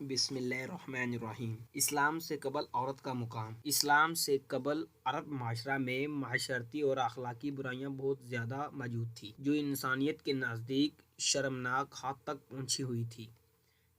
बिस्मिल्लाहिर्रहमानिर्रहीम। इस्लाम से कबल औरत का मुकाम। इस्लाम से कबल अरब माशरा में माशरती और अखलाकी बुराइयां बहुत ज़्यादा मौजूद थी, जो इंसानियत के नज़दीक शर्मनाक हद तक पहुंची हुई थी।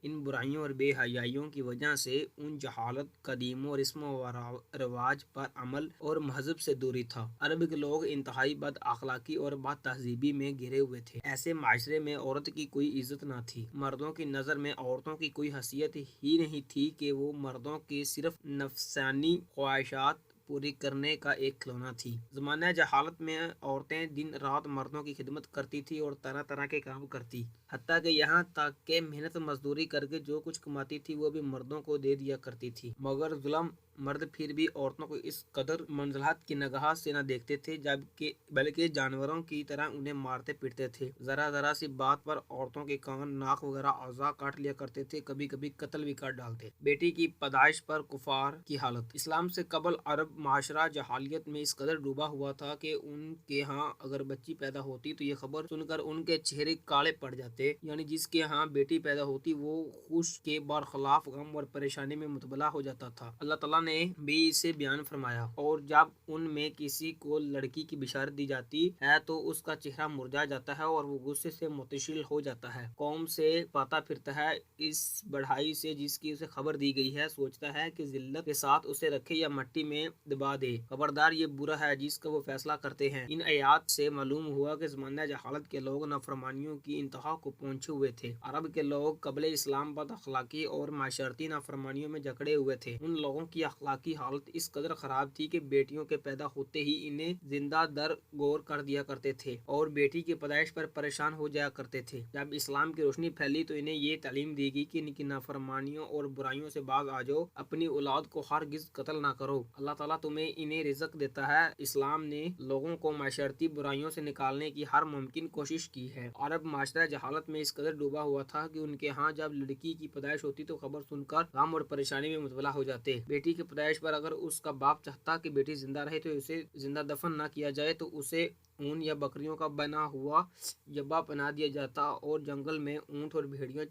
इन बुराइयों और बेहयाइयों की वजह से उन जहालत, कदीमों, रस्म व रवाज पर अमल और मजहब से दूरी था। अरब के लोग इंतहाई बद अखलाकी और बद तहजीबी में घिरे हुए थे। ऐसे माशरे में औरत की कोई इज्जत न थी। मर्दों की नज़र में औरतों की कोई हैसियत ही नहीं थी कि वो मर्दों की सिर्फ नफसानी ख्वाहिशात पूरी करने का एक खिलौना थी। ज़माना जहालत में औरतें दिन रात मर्दों की खिदमत करती थी और तरह तरह के काम करती, हत्ता कि यहाँ तक के मेहनत मजदूरी करके जो कुछ कमाती थी वो भी मर्दों को दे दिया करती थी। मगर जुल्म मर्द फिर भी औरतों को इस कदर मंजलहत की निगाह से न देखते थे, जबकि बल्कि जानवरों की तरह उन्हें मारते पीटते थे। जरा जरा सी बात पर औरतों के कान, नाक वगैरह औजा काट लिया करते थे, कभी कभी कत्ल भी कर डालते। बेटी की पैदाइश पर कुफार की हालत। इस्लाम से कबल अरब माशरा जहालियत में इस कदर डूबा हुआ था कि उनके यहाँ अगर बच्ची पैदा होती तो ये खबर सुनकर उनके चेहरे काले पड़ जाते, यानी जिसके यहाँ बेटी पैदा होती वो खुश के बरखिलाफ गम और परेशानी में मुतबला हो जाता था। अल्लाह ताला ने भी इसे बयान फरमाया, और जब उनमें किसी को लड़की की बिशारत दी जाती है तो उसका चेहरा मुरझा जाता है और वो गुस्से से मुतशिल हो जाता है। कौम से पाता फिरता है, इस बढ़ाई से जिसकी उसे खबर दी गई है सोचता है कि जिल्लत के साथ उसे रखे या मट्टी में दबा दे। खबरदार, ये बुरा है जिसका वो फैसला करते हैं। इन आयात से मालूम हुआ कि ज़माना जहालत के लोग नाफरमानियों की इंतहा को पहुंचे हुए थे। अरब के लोग कबले इस्लाम बद अखलाकी और माशरती नाफरमानियों में जकड़े हुए थे। उन लोगों की अखलाकी हालत इस कदर खराब थी कि बेटियों के पैदा होते ही इन्हें जिंदा दर गोर कर दिया करते थे और बेटी की पैदाइश पर परेशान हो जाया करते थे। जब इस्लाम की रोशनी फैली तो इन्हें ये तालीम दी गई कि इनकी नाफरमानियों और बुराइयों से बाग आ जाओ, अपनी औलाद को हरगिज़ कत्ल ना करो। अल्लाह ताला तुम्हें इन्हें रिज़्क देता है। इस्लाम ने लोगों को माशरती बुराइयों से निकालने की हर मुमकिन कोशिश की है। अरब माशरा जहालत में इस कदर डूबा हुआ था कि उनके यहाँ जब लड़की की पैदाइश होती तो खबर सुनकर गम और परेशानी में मुतबला हो जाते। बेटी की पैदाइश पर अगर उसका बाप चाहता कि बेटी जिंदा रहे तो उसे जिंदा दफन न किया जाए, तो उसे ऊन या बकरियों का बना हुआ जब्बा पहना दिया जाता और जंगल में ऊंट और भेड़ियों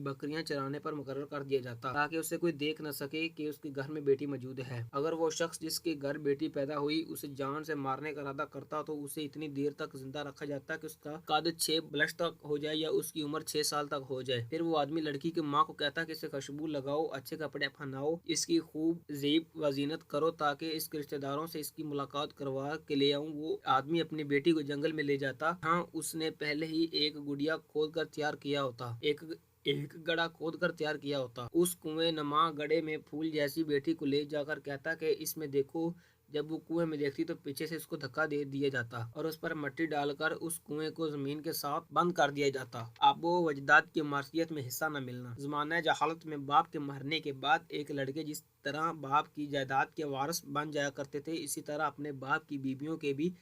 बकरियां चराने पर मुकर्रर कर दिया जाता, ताकि उसे कोई देख न सके कि उसके घर में बेटी मौजूद है। अगर वो शख्स जिसके घर बेटी पैदा हुई उसे जान से मारने का इरादा करता तो उसे इतनी देर तक जिंदा रखा जाता कि उसका कद 6 बरस तक हो जाए या उसकी उम्र 6 साल तक हो जाए। फिर वो आदमी लड़की की माँ को कहता कि इसे खुशबू लगाओ, अच्छे कपड़े पहनाओ, इसकी खूब ज़ेब व ज़ीनत करो ताकि इसके रिश्तेदारों से इसकी मुलाकात करवा के ले आऊं। वो आदमी अपनी बेटी को जंगल में ले जाता। हाँ, उसने पहले ही एक गुड़िया खोद कर तैयार किया होता, एक गड़ा खोद कर तैयार किया होता। उस कुएं नमा गड्ढे में फूल जैसी बेटी को ले जाकर कहता कि इसमें देखो। जब वो कुएं में देखती तो पीछे से उसको धक्का दे दिया जाता और उस पर मिट्टी डालकर उस कुएं को जमीन के साथ बंद कर दिया जाता। आबो वजदाद की मार्सियत में हिस्सा न मिलना। जमाना जहालत में बाप के मरने के बाद एक लड़के जिस तरह बाप की जायदाद के वारिस बन जाया करते थे, इसी तरह अपने बाप की बीवियों के भी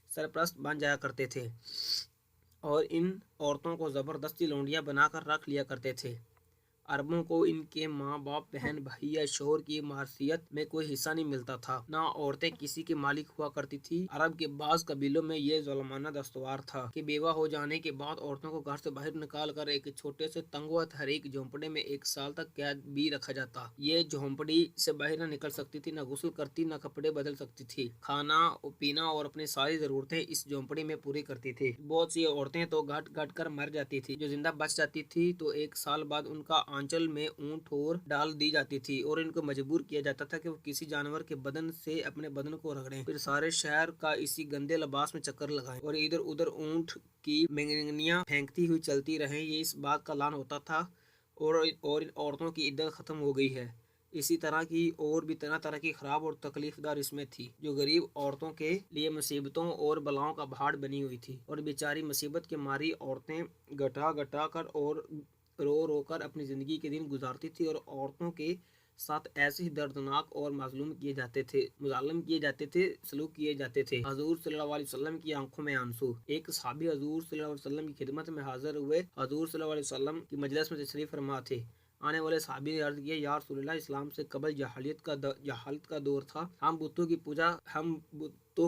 सरपरस्त बन जाया करते थे और इन औरतों को ज़बरदस्ती लौंडियां बनाकर रख लिया करते थे। अरबों को इनके माँ बाप, बहन भाई या शोहर की मार्सियत में कोई हिस्सा नहीं मिलता था, ना औरतें किसी की मालिक हुआ करती थी। अरब के बाज़ कबीलों में ये ज़ुल्माना दस्तूर था कि बेवा हो जाने के बाद औरतों को घर से बाहर निकाल कर एक छोटे से तंगुआ तहरीक झोंपड़े में 1 साल तक कैद भी रखा जाता। ये झोंपड़ी से बाहर न निकल सकती थी, न गुस्ल करती, न कपड़े बदल सकती थी। खाना पीना और अपनी सारी ज़रूरतें इस झोंपड़ी में पूरी करती थी। बहुत सी औरतें तो घट घट कर मर जाती थी। जो जिंदा बच जाती थी तो 1 साल बाद उनका आंचल में ऊंट और डाल दी जाती थी और इनको मजबूर किया जाता था कि वो किसी जानवर के बदन से अपने बदन को रगड़ें, फिर सारे शहर का इसी गंदे लिबास में चक्कर लगाएं और इधर उधर ऊंट की मेंगनियां फेंकती हुई चलती रहें। ये इस बात का ऐलान होता था और औरतों की इद्दत खत्म हो गई है। इसी तरह की और भी तरह तरह की खराब और तकलीफदार इसमें थी, जो गरीब औरतों के लिए मुसीबतों और बलाओं का पहाड़ बनी हुई थी। और बेचारी मुसीबत के मारी औरतें घटा घटा कर और रो रो कर अपनी ज़िंदगी के दिन गुजारती थी और औरतों के साथ ऐसे ही दर्दनाक और मजलूम किए जाते थे, मुजालिम किए जाते थे, सलूक किए जाते थे। हजूर सल्लल्लाहु अलैहि वसल्लम की आंखों में आंसू। एक सहाबी हजूर सल्लल्लाहु अलैहि वसल्लम की खिदमत में हाजिर हुए। हजूर सल्लल्लाहु अलैहि वसल्लम की मजलिस में तशरीफ फरमा थे। आने वाले सहाबी ने अर्ज किया, या रसूलल्लाह, इस्लाम से कबल जहालत का दौर था। हम बुतों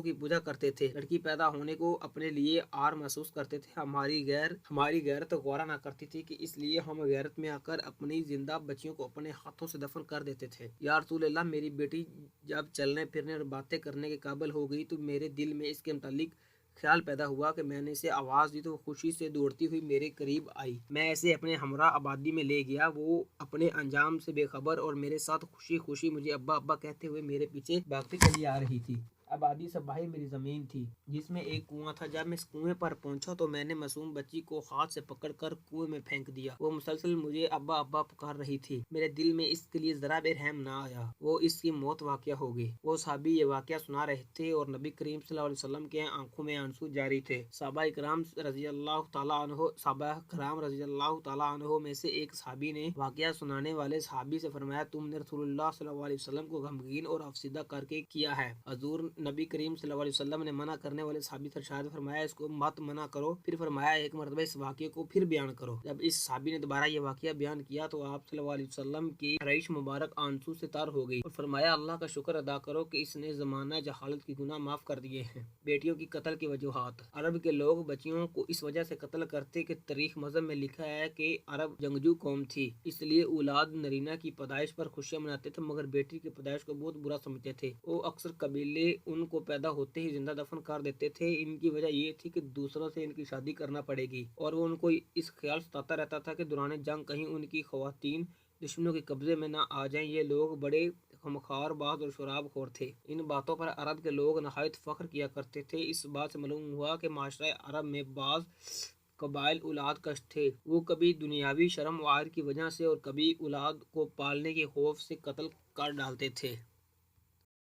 की पूजा करते थे। लड़की पैदा होने को अपने लिए आर महसूस करते थे। हमारी गैरत गौरा ना करती थी कि इसलिए हम गैरत में आकर अपनी जिंदा बच्चियों को अपने हाथों से दफन कर देते थे। या रसूलल्लाह, मेरी बेटी जब चलने फिरने और बातें करने के काबिल हो गई तो मेरे दिल में इसके मुतालिक ख्याल पैदा हुआ कि मैंने इसे आवाज़ दी तो खुशी से दौड़ती हुई मेरे करीब आई। मैं इसे अपने हमरा आबादी में ले गया। वो अपने अंजाम से बेखबर और मेरे साथ खुशी खुशी मुझे अब्बा अब्बा कहते हुए मेरे पीछे भागती चली आ रही थी। आबादी सब बाहर मेरी ज़मीन थी जिसमें एक कुआं था। जब मैं इस कुएं पर पहुंचा तो मैंने मासूम बच्ची को हाथ से पकड़कर कुएं में फेंक दिया। वो मुसलसल मुझे अब्बा अब्बा पुकार रही थी। मेरे दिल में इसके लिए जरा भी रहम ना आया। वो इसकी मौत वाक़या हो गई। वो साहबी ये वाक़या सुना रहे थे और नबी करीम सल्लल्लाहु अलैहि वसल्लम के आंखों में आंसू जारी थे। साहबा कराम रजी अल्लाह तआला अन्हो में से एक साहबी ने वाक़या सुनाने वाले साहबी से फरमाया, तुमने रसूलुल्लाह सल्लल्लाहु अलैहि वसल्लम को गमगीन और अफसीदा करके किया है। हजूर नबी करीम सल्लल्लाहु अलैहि वसल्लम ने मना करने वाले साहबी से इरशाद फरमाया, इसको मत मना करो। फिर फरमाया, एक मरतबा इस वाक़ये को फिर बयान करो। जब इस साहबी ने दोबारा ये वाक़या बयान किया तो आप सल्लल्लाहु अलैहि वसल्लम की रईश मुबारक आंसू से तर हो गई और फरमाया, अल्लाह का शुक्र अदा करो कि इसने ज़माना जहालत की गुनाह माफ़ कर दिए हैं। बेटियों की कत्ल की वजूहात। अरब के लोग बच्चियों को इस वजह से कत्ल करते कि तारीख मज़हब में लिखा है कि अरब जंगजू कौम थी, इसलिए औलाद नरीना की पैदाइश पर खुशियाँ मनाते थे मगर बेटी की पैदाइश को बहुत बुरा समझते थे। वो अक्सर कबीले उनको पैदा होते ही जिंदा दफन कर देते थे। इनकी वजह ये थी कि दूसरों से इनकी शादी करना पड़ेगी और वो उनको इस ख्याल सताता रहता था कि दौरान जंग कहीं उनकी ख़वातीन दुश्मनों के कब्जे में ना आ जाएं। ये लोग बड़े खमखार बाज और शराब खोर थे। इन बातों पर अरब के लोग नहायत फ़ख्र किया करते थे। इस बात से मालूम हुआ कि माशरा अरब में बाज़ कबाइल औलाद कश थे। वो कभी दुनियावी शर्म वार की वजह से और कभी औलाद को पालने के खौफ से कत्ल कर डालते थे।